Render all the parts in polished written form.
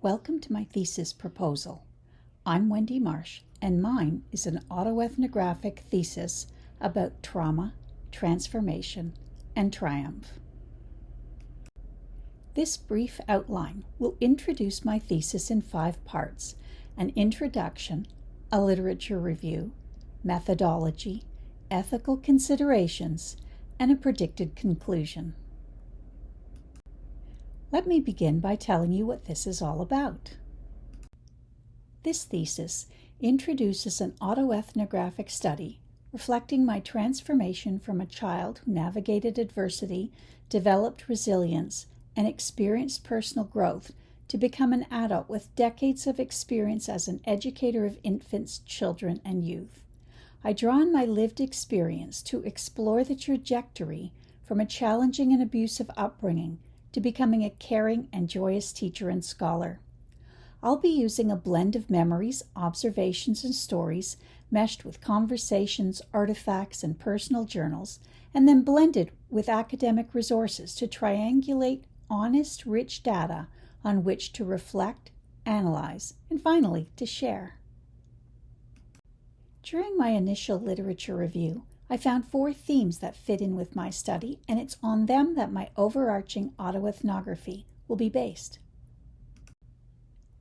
Welcome to my thesis proposal. I'm Wendy Marsh, and mine is an autoethnographic thesis about trauma, transformation, and triumph. This brief outline will introduce my thesis in 5 parts: an introduction, a literature review, methodology, ethical considerations, and a predicted conclusion. Let me begin by telling you what this is all about. This thesis introduces an autoethnographic study reflecting my transformation from a child who navigated adversity, developed resilience, and experienced personal growth to become an adult with decades of experience as an educator of infants, children, and youth. I draw on my lived experience to explore the trajectory from a challenging and abusive upbringing to becoming a caring and joyous teacher and scholar. I'll be using a blend of memories, observations, and stories meshed with conversations, artifacts, and personal journals, and then blended with academic resources to triangulate honest, rich data on which to reflect, analyze, and finally to share. During my initial literature review, I found 4 themes that fit in with my study, and it's on them that my overarching autoethnography will be based.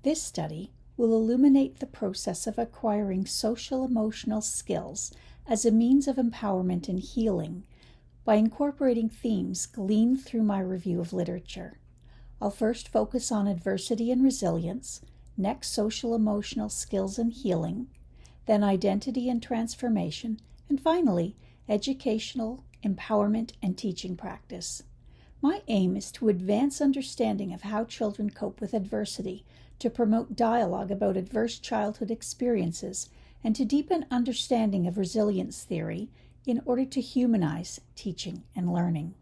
This study will illuminate the process of acquiring social-emotional skills as a means of empowerment and healing by incorporating themes gleaned through my review of literature. I'll first focus on adversity and resilience, next social-emotional skills and healing, then identity and transformation, and finally, educational empowerment and teaching practice. My aim is to advance understanding of how children cope with adversity, to promote dialogue about adverse childhood experiences, and to deepen understanding of resilience theory in order to humanize teaching and learning.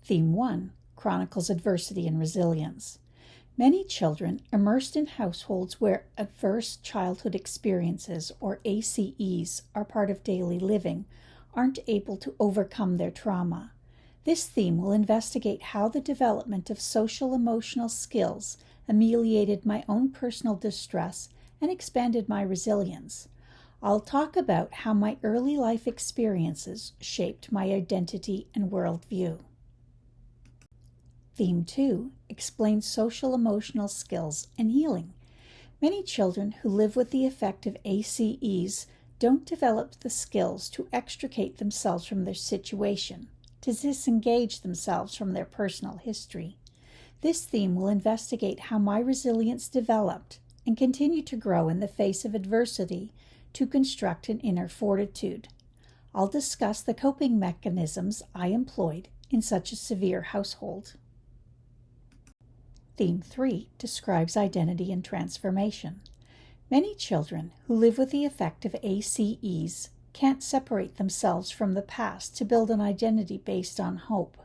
Theme 1 chronicles adversity and resilience. Many children immersed in households where adverse childhood experiences, or ACEs, are part of daily living, aren't able to overcome their trauma. This theme will investigate how the development of social-emotional skills ameliorated my own personal distress and expanded my resilience. I'll talk about how my early life experiences shaped my identity and worldview. Theme 2 explains social-emotional skills and healing. Many children who live with the effect of ACEs don't develop the skills to extricate themselves from their situation, to disengage themselves from their personal history. This theme will investigate how my resilience developed and continued to grow in the face of adversity to construct an inner fortitude. I'll discuss the coping mechanisms I employed in such a severe household. Theme 3 describes identity and transformation. Many children who live with the effect of ACEs can't separate themselves from the past to build an identity based on hope.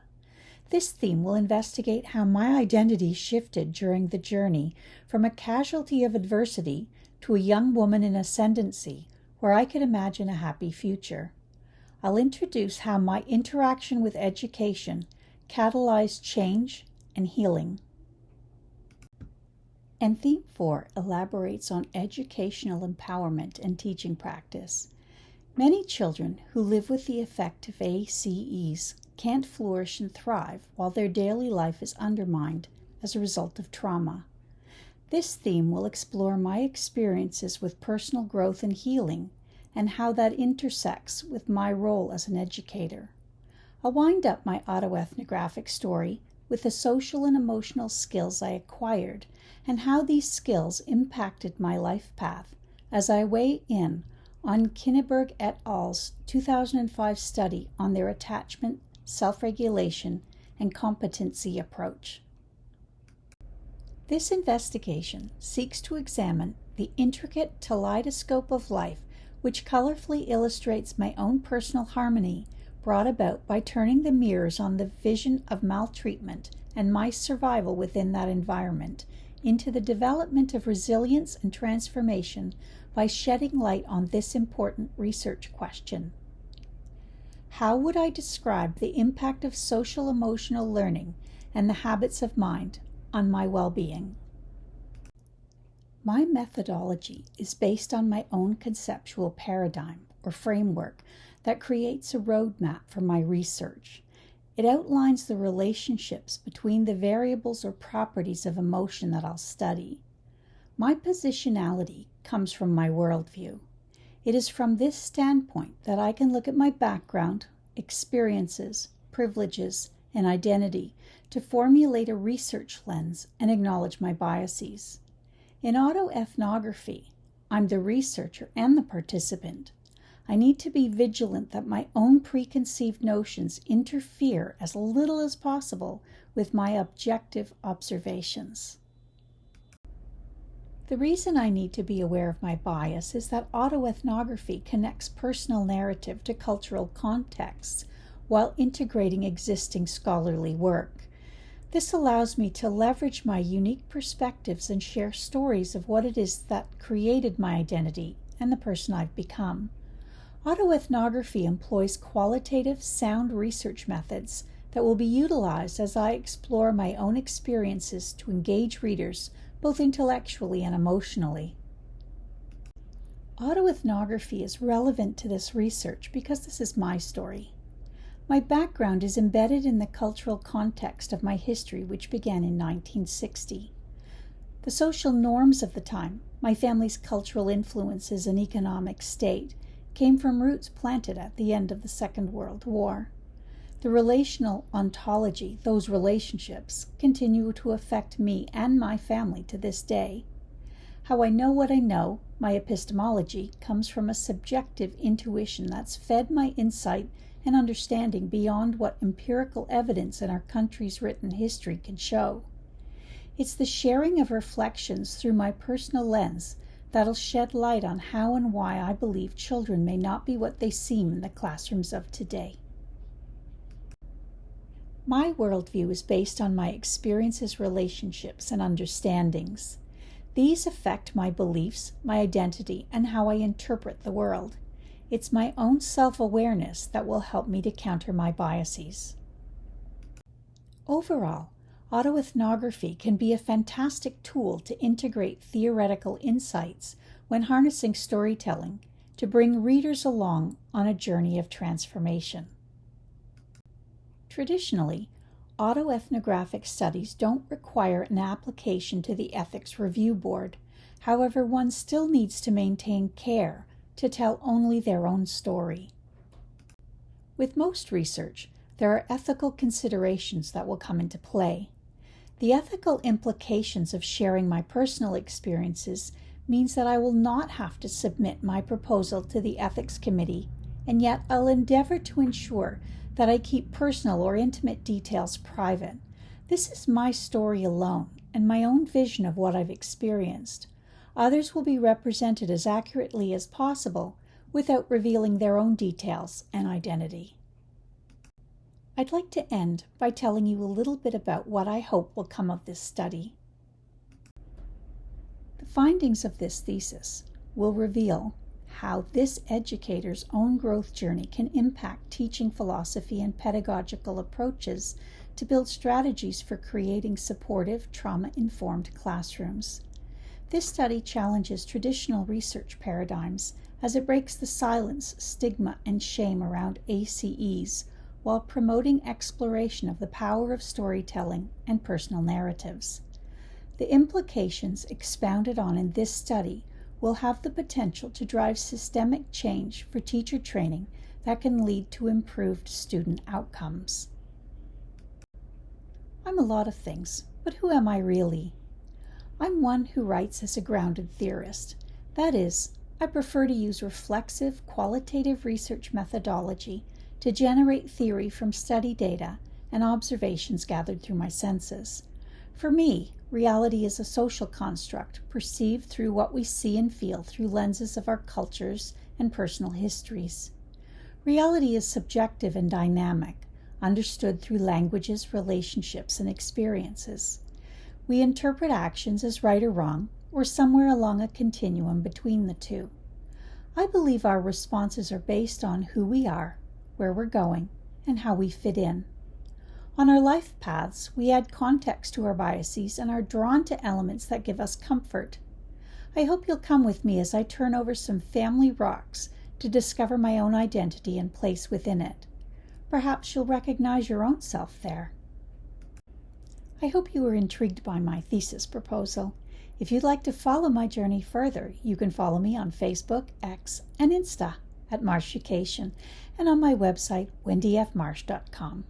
This theme will investigate how my identity shifted during the journey from a casualty of adversity to a young woman in ascendancy where I could imagine a happy future. I'll introduce how my interaction with education catalyzed change and healing. And Theme 4 elaborates on educational empowerment and teaching practice. Many children who live with the effect of ACEs can't flourish and thrive while their daily life is undermined as a result of trauma. This theme will explore my experiences with personal growth and healing and how that intersects with my role as an educator. I'll wind up my autoethnographic story with the social and emotional skills I acquired and how these skills impacted my life path as I weigh in on Kinneberg et al.'s 2005 study on their attachment, self-regulation, and competency approach. This investigation seeks to examine the intricate kaleidoscope of life which colorfully illustrates my own personal harmony brought about by turning the mirrors on the vision of maltreatment and my survival within that environment into the development of resilience and transformation by shedding light on this important research question. How would I describe the impact of social-emotional learning and the habits of mind on my well-being? My methodology is based on my own conceptual paradigm or framework that creates a roadmap for my research. It outlines the relationships between the variables or properties of emotion that I'll study. My positionality comes from my worldview. It is from this standpoint that I can look at my background, experiences, privileges, and identity to formulate a research lens and acknowledge my biases. In autoethnography, I'm the researcher and the participant. I need to be vigilant that my own preconceived notions interfere as little as possible with my objective observations. The reason I need to be aware of my bias is that autoethnography connects personal narrative to cultural contexts while integrating existing scholarly work. This allows me to leverage my unique perspectives and share stories of what it is that created my identity and the person I've become. Autoethnography employs qualitative, sound research methods that will be utilized as I explore my own experiences to engage readers both intellectually and emotionally. Autoethnography is relevant to this research because this is my story. My background is embedded in the cultural context of my history, which began in 1960. The social norms of the time, my family's cultural influences and economic state, came from roots planted at the end of the Second World War. The relational ontology, those relationships, continue to affect me and my family to this day. How I know what I know, my epistemology, comes from a subjective intuition that's fed my insight and understanding beyond what empirical evidence in our country's written history can show. It's the sharing of reflections through my personal lens that'll shed light on how and why I believe children may not be what they seem in the classrooms of today. My worldview is based on my experiences, relationships, and understandings. These affect my beliefs, my identity, and how I interpret the world. It's my own self-awareness that will help me to counter my biases. Overall, autoethnography can be a fantastic tool to integrate theoretical insights when harnessing storytelling to bring readers along on a journey of transformation. Traditionally, autoethnographic studies don't require an application to the Ethics Review Board. However, one still needs to maintain care to tell only their own story. With most research, there are ethical considerations that will come into play. The ethical implications of sharing my personal experiences means that I will not have to submit my proposal to the Ethics Committee, and yet I'll endeavor to ensure that I keep personal or intimate details private. This is my story alone and my own vision of what I've experienced. Others will be represented as accurately as possible without revealing their own details and identity. I'd like to end by telling you a little bit about what I hope will come of this study. The findings of this thesis will reveal how this educator's own growth journey can impact teaching philosophy and pedagogical approaches to build strategies for creating supportive, trauma-informed classrooms. This study challenges traditional research paradigms as it breaks the silence, stigma, and shame around ACEs while promoting exploration of the power of storytelling and personal narratives. The implications expounded on in this study will have the potential to drive systemic change for teacher training that can lead to improved student outcomes. I'm a lot of things, but who am I really? I'm one who writes as a grounded theorist. That is, I prefer to use reflexive, qualitative research methodology to generate theory from study data and observations gathered through my senses. For me, reality is a social construct perceived through what we see and feel through lenses of our cultures and personal histories. Reality is subjective and dynamic, understood through languages, relationships, and experiences. We interpret actions as right or wrong, or somewhere along a continuum between the two. I believe our responses are based on who we are, where we're going, and how we fit in. On our life paths, we add context to our biases and are drawn to elements that give us comfort. I hope you'll come with me as I turn over some family rocks to discover my own identity and place within it. Perhaps you'll recognize your own self there. I hope you were intrigued by my thesis proposal. If you'd like to follow my journey further, you can follow me on Facebook, X, and Insta at Marshucation, and on my website, wendyfmarsh.com.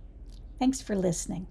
Thanks for listening.